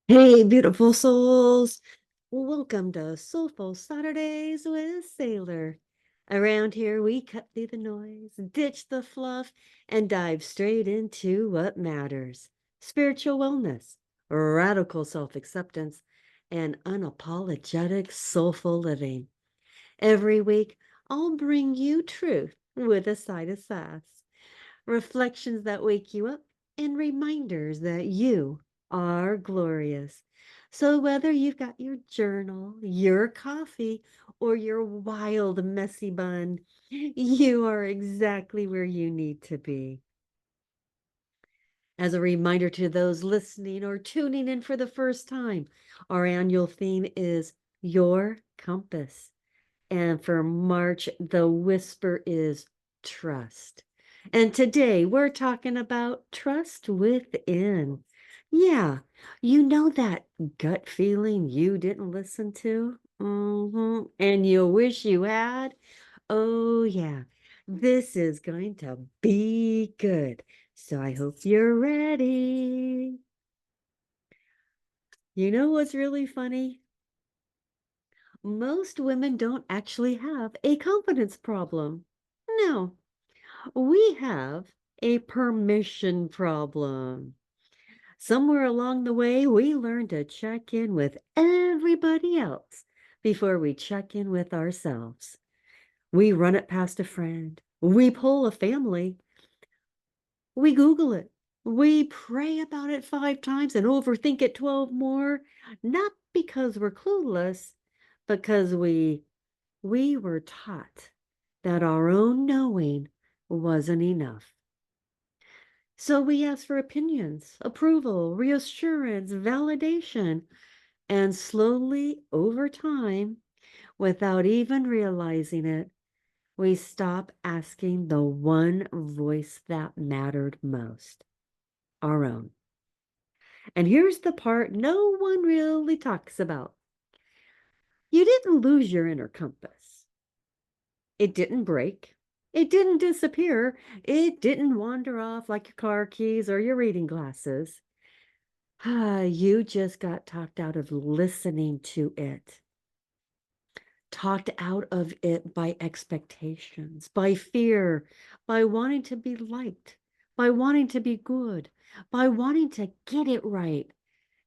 Hey, beautiful souls. Welcome to Soulful Saturdays with Saylor. Around here, we cut through the noise, ditch the fluff, and dive straight into what matters: spiritual wellness, radical self acceptance, and unapologetic soulful living. Every week, I'll bring you truth with a side of sass, reflections that wake you up, and reminders that you are glorious. So, whether you've got your journal, your coffee, or your wild, messy bun, you are exactly where you need to be. As a reminder to those listening or tuning in for the first time, our annual theme is Your Compass. And for March, the whisper is trust. And today we're talking about trust within. Yeah, you know that gut feeling you didn't listen to? And you wish you had? Oh, yeah, this is going to be good. So I hope you're ready. You know what's really funny? Most women don't actually have a confidence problem. No, we have a permission problem. Somewhere along the way, we learned to check in with everybody else before we check in with ourselves. We run it past a friend, we pull a family, we Google it, we pray about it 5 times and overthink it 12 more, not because we're clueless, because we were taught that our own knowing wasn't enough. So we ask for opinions, approval, reassurance, validation, and slowly over time, without even realizing it, we stop asking the one voice that mattered most: our own. And here's the part no one really talks about: you didn't lose your inner compass. It didn't break. It didn't disappear. It didn't wander off like your car keys or your reading glasses. You just got talked out of listening to it. Talked out of it by expectations, by fear, by wanting to be liked, by wanting to be good, by wanting to get it right.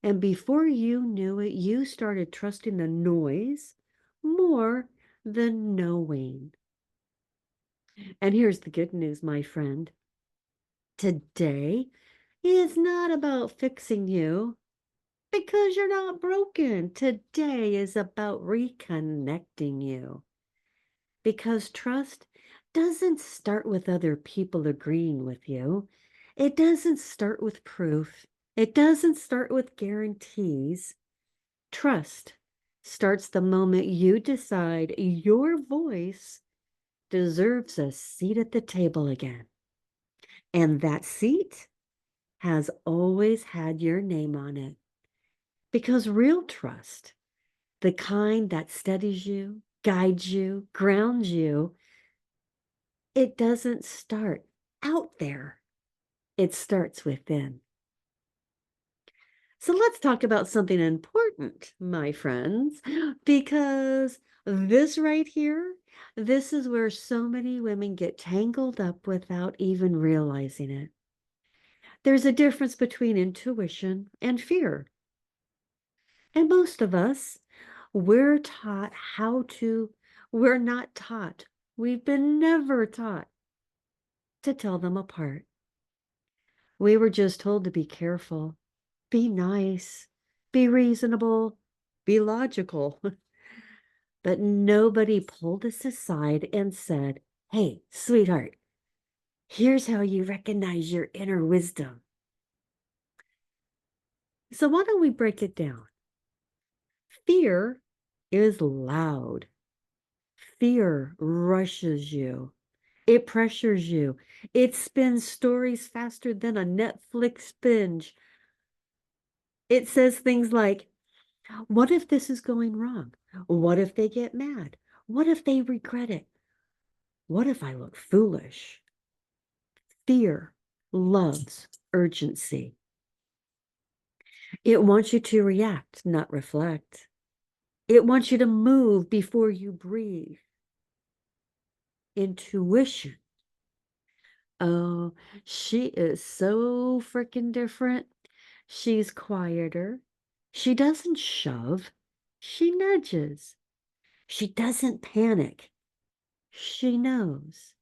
And before you knew it, you started trusting the noise more than knowing. And here's the good news, my friend. Today is not about fixing you because you're not broken. Today is about reconnecting you, because trust doesn't start with other people agreeing with you. It doesn't start with proof. It doesn't start with guarantees. Trust starts the moment you decide your voice deserves a seat at the table again. And that seat has always had your name on it. Because real trust, the kind that steadies you, guides you, grounds you, it doesn't start out there. It starts within. So let's talk about something important, my friends, because this right here, this is where so many women get tangled up without even realizing it. There's a difference between intuition and fear. And most of us, we're taught how to, we're not taught, we've been never taught to tell them apart. We were just told to be careful, be nice, be reasonable, be logical. But nobody pulled us aside and said, "Hey, sweetheart, here's how you recognize your inner wisdom." So why don't we break it down? Fear is loud. Fear rushes you. It pressures you. It spins stories faster than a Netflix binge. It says things like, what if this is going wrong? What if they get mad? What if they regret it? What if I look foolish? Fear loves urgency. It wants you to react, not reflect. It wants you to move before you breathe. Intuition. Oh, she is so freaking different. She's quieter. She doesn't shove. She nudges. She doesn't panic. She knows.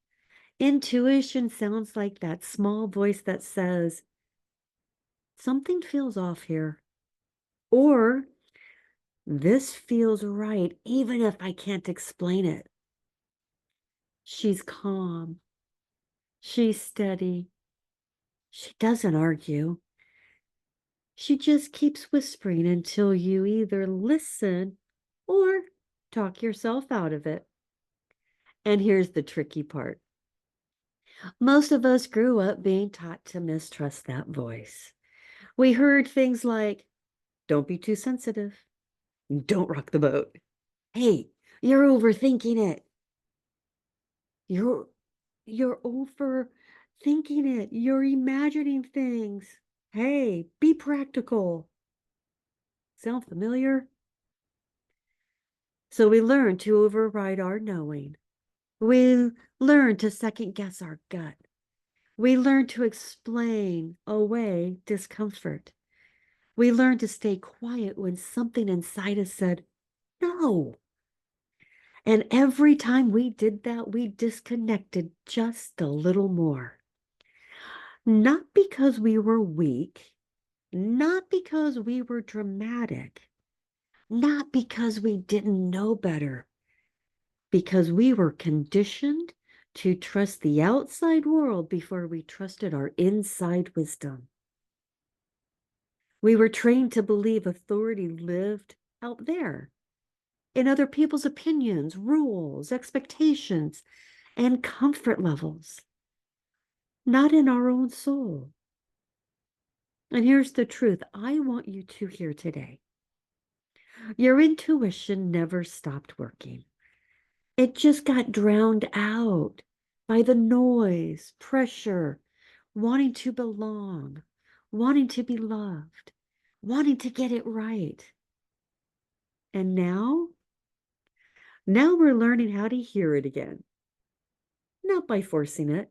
Intuition sounds like that small voice that says, something feels off here. Or, this feels right, even if I can't explain it. She's calm. She's steady. She doesn't argue. She just keeps whispering until you either listen or talk yourself out of it. And here's the tricky part. Most of us grew up being taught to mistrust that voice. We heard things like, don't be too sensitive. Don't rock the boat. Hey, you're overthinking it. You're you're overthinking it. You're imagining things. Hey, be practical. Sound familiar? So we learn to override our knowing. We learn to second guess our gut. We learn to explain away discomfort. We learn to stay quiet when something inside us said, no. And every time we did that, we disconnected just a little more. Not because we were weak, not because we were dramatic, not because we didn't know better, because we were conditioned to trust the outside world before we trusted our inside wisdom. We were trained to believe authority lived out there in other people's opinions, rules, expectations, and comfort levels, not in our own soul. And here's the truth I want you to hear today. Your intuition never stopped working. It just got drowned out by the noise, pressure, wanting to belong, wanting to be loved, wanting to get it right. And now we're learning how to hear it again. Not by forcing it,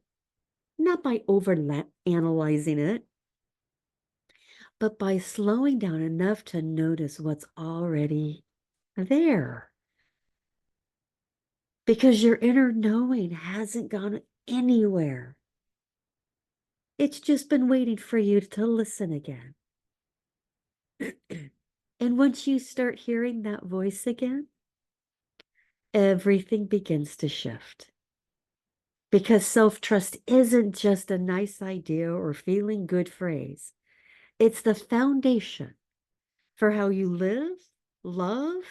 not by over analyzing it, but by slowing down enough to notice what's already there. Because your inner knowing hasn't gone anywhere. It's just been waiting for you to listen again. And once you start hearing that voice again, everything begins to shift. Because self-trust isn't just a nice idea or feeling good phrase. It's the foundation for how you live, love,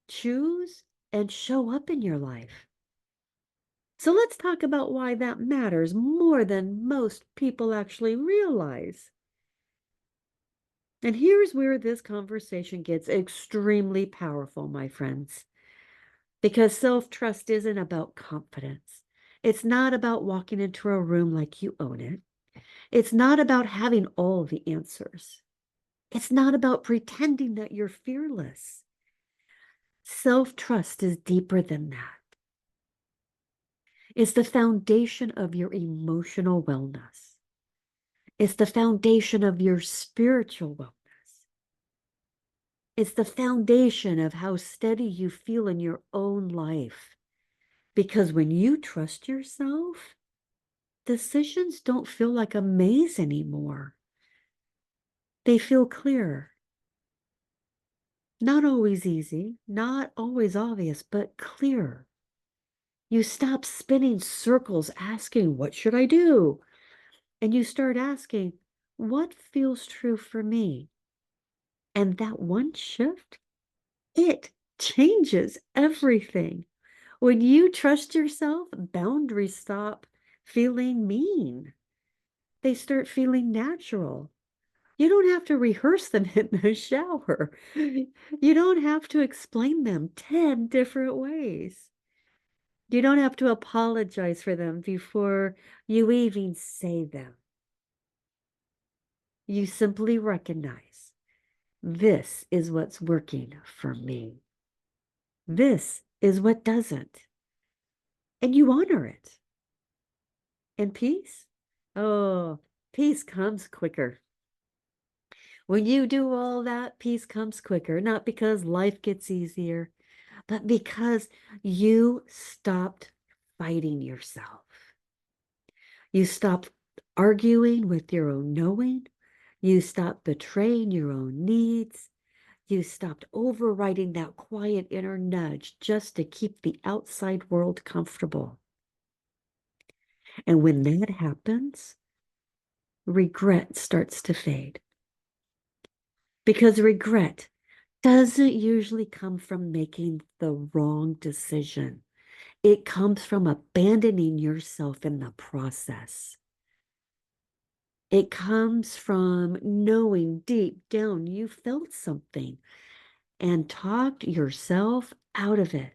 choose, and show up in your life. So let's talk about why that matters more than most people actually realize. And here's where this conversation gets extremely powerful, my friends. Because self-trust isn't about confidence. It's not about walking into a room like you own it. It's not about having all the answers. It's not about pretending that you're fearless. Self-trust is deeper than that. It's the foundation of your emotional wellness. It's the foundation of your spiritual wellness. It's the foundation of how steady you feel in your own life. Because when you trust yourself, decisions don't feel like a maze anymore. They feel clear. Not always easy, not always obvious, but clear. You stop spinning circles asking, what should I do? And you start asking, what feels true for me? And that one shift, it changes everything. When you trust yourself, boundaries stop feeling mean. They start feeling natural. You don't have to rehearse them in the shower. You don't have to explain them 10 different ways. You don't have to apologize for them before you even say them. You simply recognize. This is what's working for me. This is what doesn't. And you honor it. And peace? Oh, peace comes quicker. When you do all that, peace comes quicker, not because life gets easier, but because you stopped fighting yourself. You stopped arguing with your own knowing. You stopped betraying your own needs. You stopped overriding that quiet inner nudge just to keep the outside world comfortable. And when that happens, regret starts to fade. Because regret doesn't usually come from making the wrong decision. It comes from abandoning yourself in the process. It comes from knowing deep down you felt something and talked yourself out of it.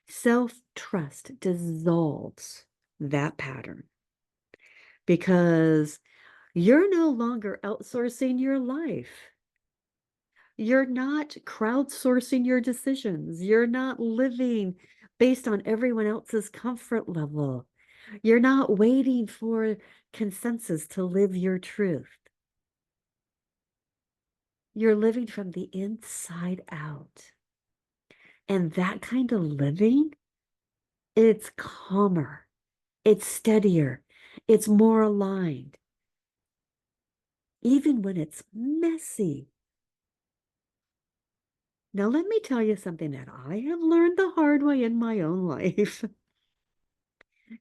Self-trust dissolves that pattern because you're no longer outsourcing your life. You're not crowdsourcing your decisions. You're not living based on everyone else's comfort level. You're not waiting for consensus to live your truth. You're living from the inside out. And that kind of living, it's calmer, it's steadier, it's more aligned, even when it's messy. Now, let me tell you something that I have learned the hard way in my own life.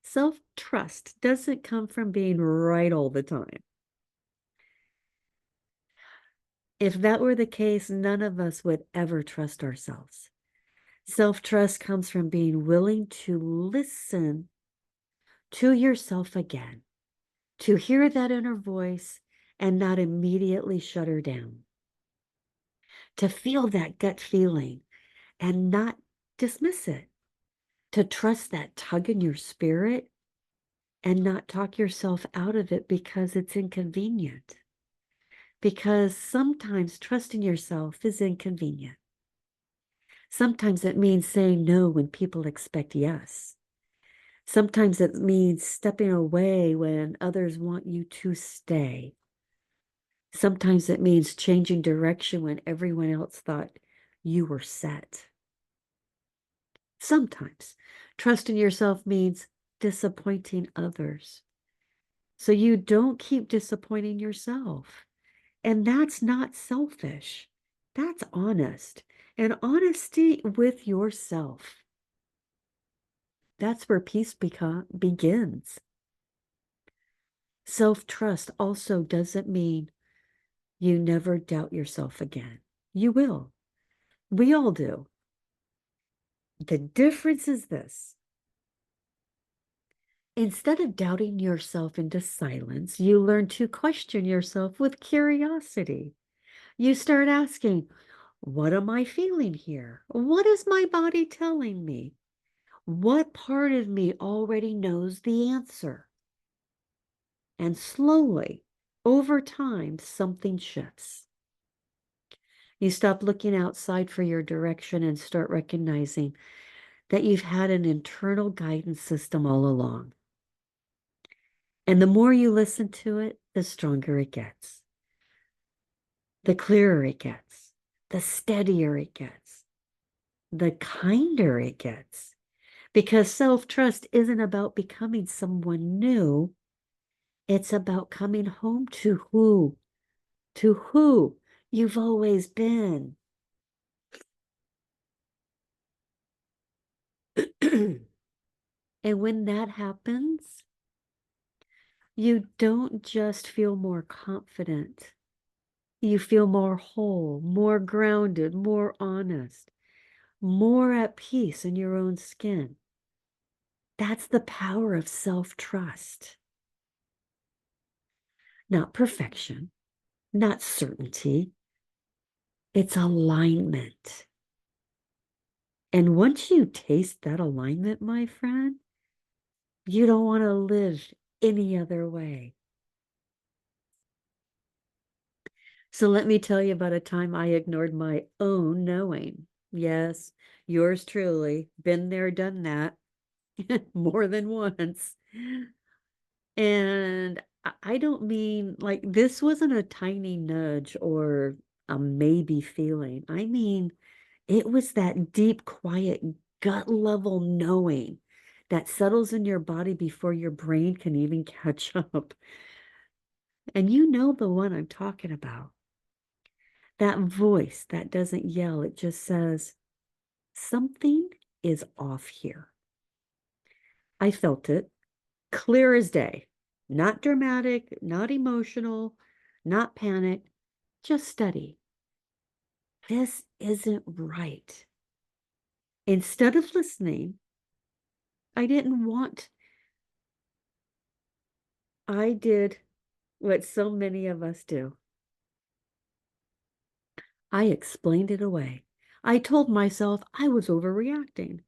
Self-trust doesn't come from being right all the time. If that were the case, none of us would ever trust ourselves. Self-trust comes from being willing to listen to yourself again, to hear that inner voice and not immediately shut her down, to feel that gut feeling and not dismiss it, to trust that tug in your spirit and not talk yourself out of it because it's inconvenient. Because sometimes trusting yourself is inconvenient. Sometimes it means saying no when people expect yes. Sometimes it means stepping away when others want you to stay. Sometimes it means changing direction when everyone else thought you were set. Sometimes trusting yourself means disappointing others. So you don't keep disappointing yourself. And that's not selfish. That's honest. And honesty with yourself. That's where peace begins. Self-trust also doesn't mean you never doubt yourself again. You will. We all do. The difference is this. Instead of doubting yourself into silence, you learn to question yourself with curiosity. You start asking, what am I feeling here? What is my body telling me? What part of me already knows the answer? And slowly, over time, something shifts. You stop looking outside for your direction and start recognizing that you've had an internal guidance system all along. And the more you listen to it, the stronger it gets. The clearer it gets. The steadier it gets. The kinder it gets. Because self-trust isn't about becoming someone new. It's about coming home to who you've always been. And when that happens, you don't just feel more confident. You feel more whole, more grounded, more honest, more at peace in your own skin. That's the power of self-trust. Not perfection, not certainty. It's alignment. And once you taste that alignment, my friend, you don't want to live any other way. So let me tell you about a time I ignored my own knowing. Yes, yours truly. Been there, done that more than once. And I don't mean like this wasn't a tiny nudge or a maybe feeling. I mean, it was that deep, quiet, gut level knowing that settles in your body before your brain can even catch up. And you know the one I'm talking about. That voice that doesn't yell, it just says, something is off here. I felt it clear as day. Not dramatic, not emotional, not panic, just steady. This isn't right. Instead of listening, I didn't want, I did what so many of us do. I explained it away. I told myself I was overreacting.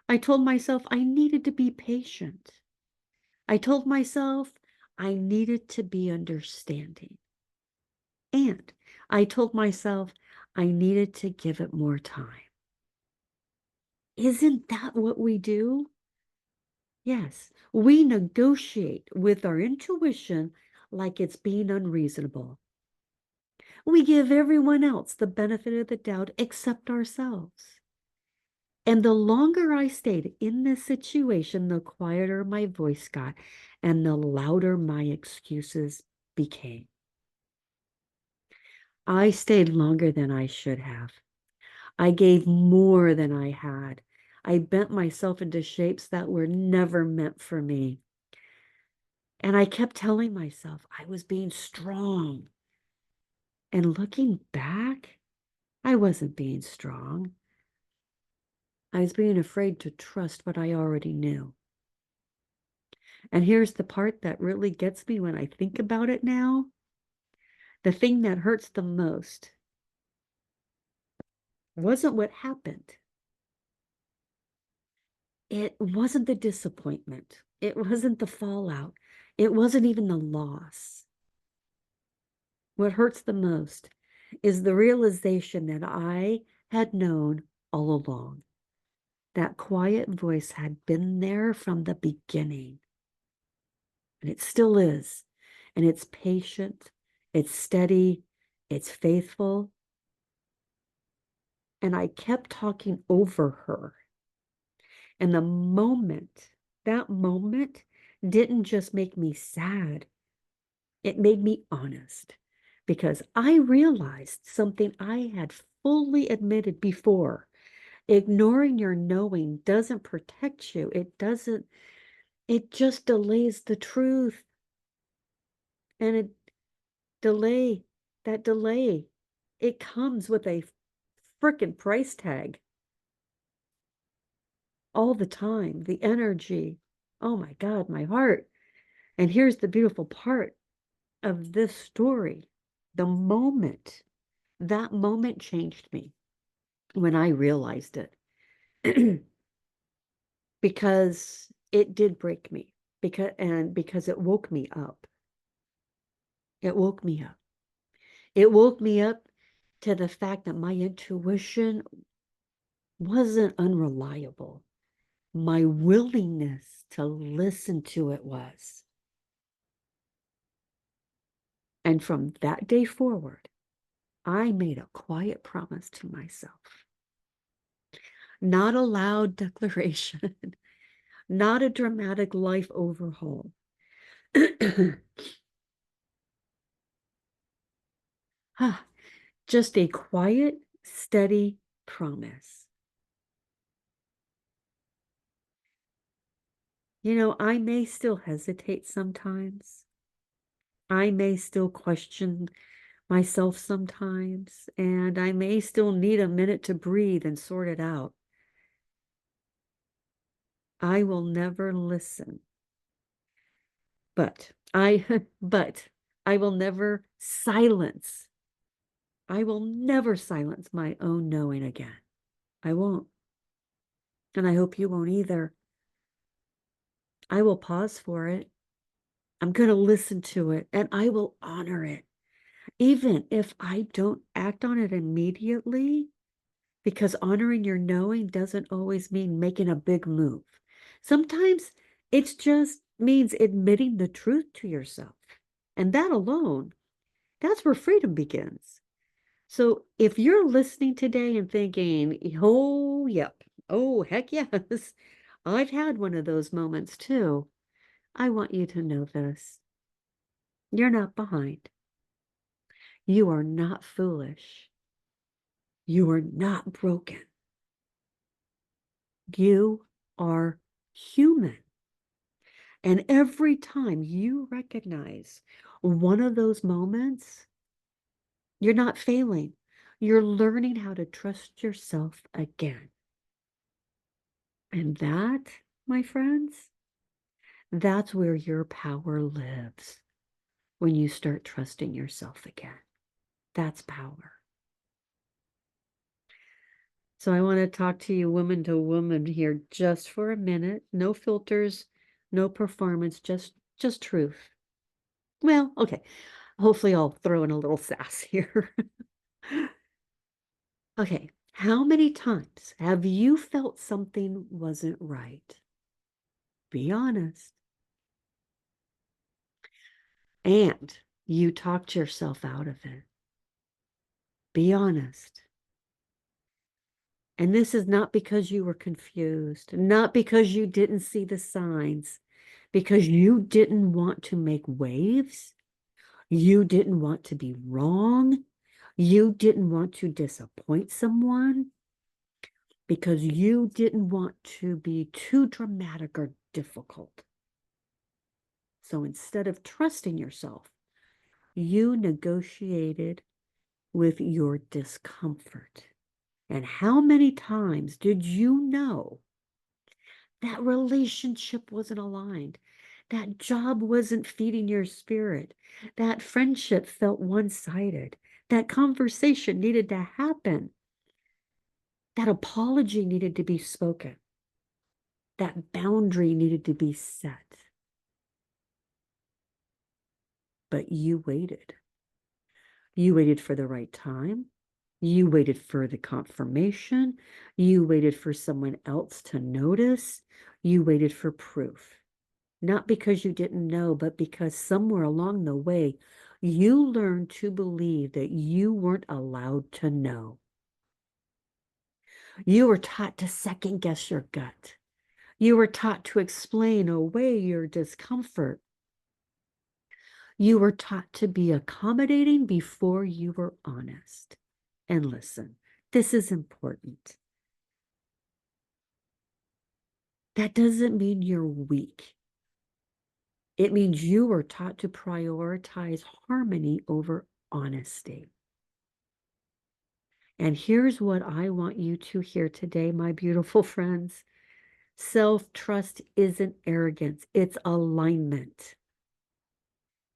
I told myself I needed to be patient. I told myself I needed to be understanding. And I told myself I needed to give it more time. Isn't that what we do? Yes, we negotiate with our intuition like it's being unreasonable. We give everyone else the benefit of the doubt except ourselves. And the longer I stayed in this situation, the quieter my voice got and the louder my excuses became. I stayed longer than I should have. I gave more than I had. I bent myself into shapes that were never meant for me. And I kept telling myself I was being strong. And looking back, I wasn't being strong. I was being afraid to trust what I already knew. And here's the part that really gets me when I think about it now. The thing that hurts the most wasn't what happened. It wasn't the disappointment. It wasn't the fallout. It wasn't even the loss. What hurts the most is the realization that I had known all along. That quiet voice had been there from the beginning. And it still is. And it's patient, it's steady, it's faithful. And I kept talking over her. And that moment didn't just make me sad, it made me honest. Because I realized something I had fully admitted before. Ignoring your knowing doesn't protect you. It just delays the truth. And that delay, it comes with a frickin' price tag all the time. The energy. Oh my God, my heart. And here's the beautiful part of this story. The moment, that moment changed me when I realized it. Because it did break me. Because it woke me up. It woke me up. It woke me up to the fact that my intuition wasn't unreliable. My willingness to listen to it was. And from that day forward, I made a quiet promise to myself. Not a loud declaration, not a dramatic life overhaul. Just a quiet, steady promise. You know, I may still hesitate sometimes. I may still question myself sometimes, and I may still need a minute to breathe and sort it out. I will never listen. But I will never silence. I will never silence my own knowing again. I won't. And I hope you won't either. I will pause for it. I'm going to listen to it and I will honor it. Even if I don't act on it immediately, because honoring your knowing doesn't always mean making a big move. Sometimes it just means admitting the truth to yourself. And that alone, that's where freedom begins. So if you're listening today and thinking, oh, yep, oh, heck yes, I've had one of those moments too, I want you to know this. You're not behind. You are not foolish. You are not broken. You are human. And every time you recognize one of those moments, you're not failing. You're learning how to trust yourself again. And that, my friends, that's where your power lives when you start trusting yourself again. That's power. So I want to talk to you woman to woman here just for a minute. No filters, no performance, just truth. Well, okay. Hopefully I'll throw in a little sass here. Okay. How many times have you felt something wasn't right? Be honest. And you talked yourself out of it. Be honest. And this is not because you were confused, not because you didn't see the signs, because you didn't want to make waves. You didn't want to be wrong. You didn't want to disappoint someone because you didn't want to be too dramatic or difficult. So instead of trusting yourself, you negotiated with your discomfort. And how many times did you know that relationship wasn't aligned? That job wasn't feeding your spirit. That friendship felt one-sided. That conversation needed to happen. That apology needed to be spoken. That boundary needed to be set. But you waited. You waited for the right time. You waited for the confirmation. You waited for someone else to notice. You waited for proof. Not because you didn't know, but because somewhere along the way, you learned to believe that you weren't allowed to know. You were taught to second guess your gut. You were taught to explain away your discomfort. You were taught to be accommodating before you were honest. And listen, this is important. That doesn't mean you're weak. It means you were taught to prioritize harmony over honesty. And here's what I want you to hear today, my beautiful friends. Self-trust isn't arrogance, it's alignment.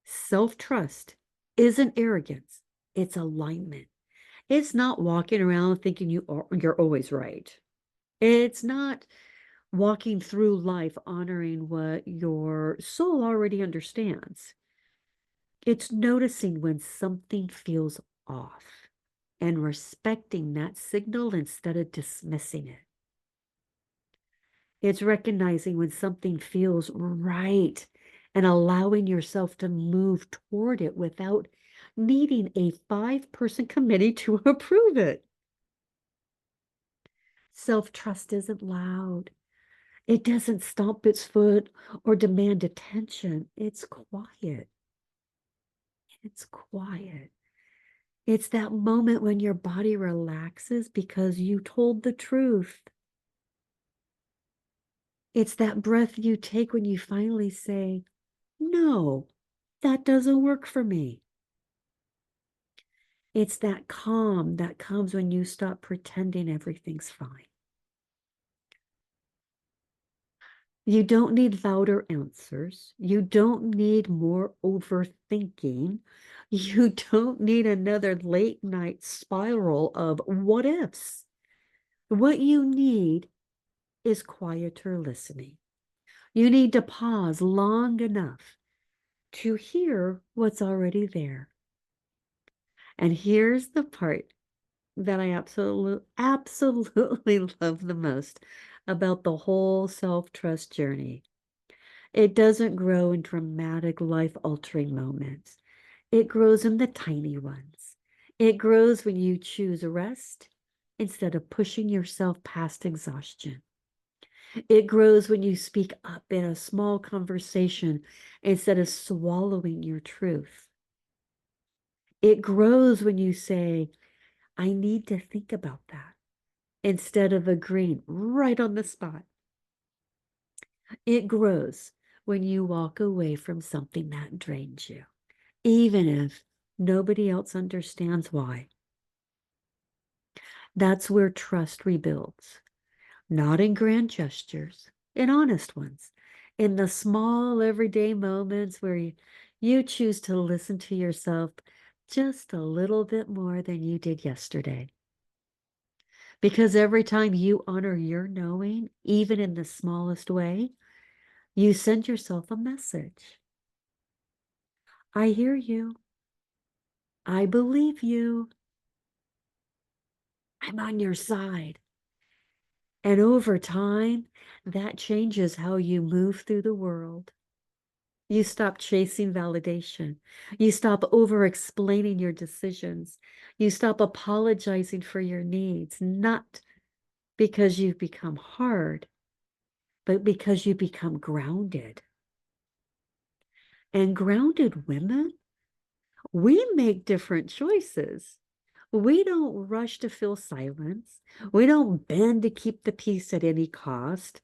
Self-trust isn't arrogance, it's alignment. It's not walking around thinking you're always right. It's not walking through life honoring what your soul already understands. It's noticing when something feels off and respecting that signal instead of dismissing it. It's recognizing when something feels right and allowing yourself to move toward it without needing a 5-person committee to approve it. Self-trust isn't loud. It doesn't stomp its foot or demand attention. It's quiet. It's quiet. It's that moment when your body relaxes because you told the truth. It's that breath you take when you finally say, no, that doesn't work for me. It's that calm that comes when you stop pretending everything's fine. You don't need louder answers. You don't need more overthinking. You don't need another late night spiral of what ifs. What you need is quieter listening. You need to pause long enough to hear what's already there. And here's the part that I absolutely love the most about the whole self-trust journey. It doesn't grow in dramatic, life-altering moments. It grows in the tiny ones. It grows when you choose rest instead of pushing yourself past exhaustion. It grows when you speak up in a small conversation instead of swallowing your truth. It grows when you say, I need to think about that, instead of agreeing right on the spot. It grows when you walk away from something that drains you, even if nobody else understands why. That's where trust rebuilds, not in grand gestures, in honest ones, in the small everyday moments where you choose to listen to yourself just a little bit more than you did yesterday. Because every time you honor your knowing, even in the smallest way, you send yourself a message. I hear you. I believe you. I'm on your side. And over time, that changes how you move through the world. You stop chasing validation. You stop over-explaining your decisions. You stop apologizing for your needs, not because you've become hard, but because you become grounded. And grounded women, we make different choices. We don't rush to fill silence. We don't bend to keep the peace at any cost.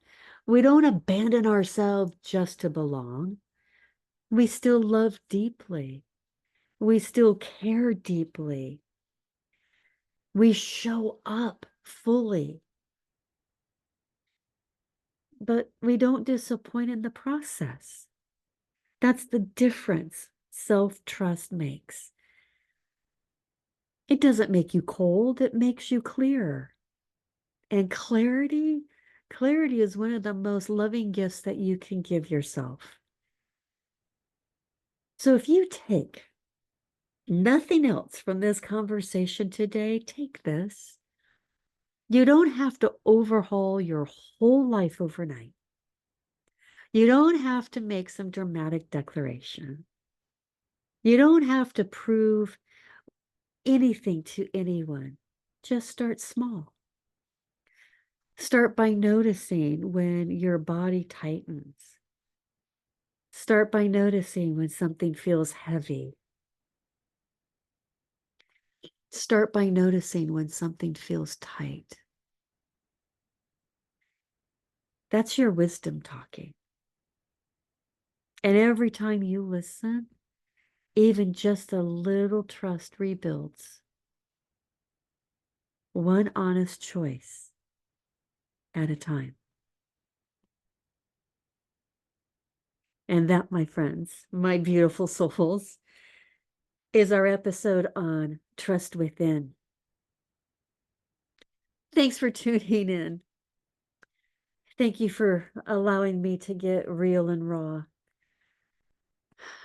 We don't abandon ourselves just to belong. We still love deeply. We still care deeply. We show up fully, but we don't disappoint in the process. That's the difference self-trust makes. It doesn't make you cold, it makes you clearer. And clarity is one of the most loving gifts that you can give yourself. So if you take nothing else from this conversation today, take this. You don't have to overhaul your whole life overnight. You don't have to make some dramatic declaration. You don't have to prove anything to anyone. Just start small. Start by noticing when your body tightens. Start by noticing when something feels heavy. Start by noticing when something feels tight. That's your wisdom talking. And every time you listen, even just a little trust rebuilds. One honest choice at a time. And that, my friends, my beautiful souls, is our episode on Trust Within. Thanks for tuning in. Thank you for allowing me to get real and raw.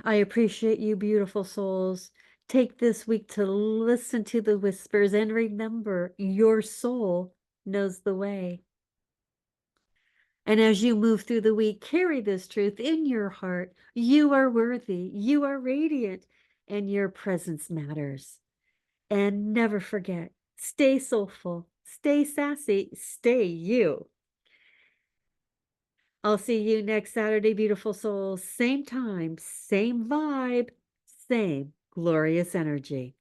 I appreciate you, beautiful souls. Take this week to listen to the whispers and remember your soul knows the way. And as you move through the week, carry this truth in your heart. You are worthy, you are radiant, and your presence matters. And never forget, stay soulful, stay sassy, stay you. I'll see you next Saturday, beautiful souls. Same time, same vibe, same glorious energy.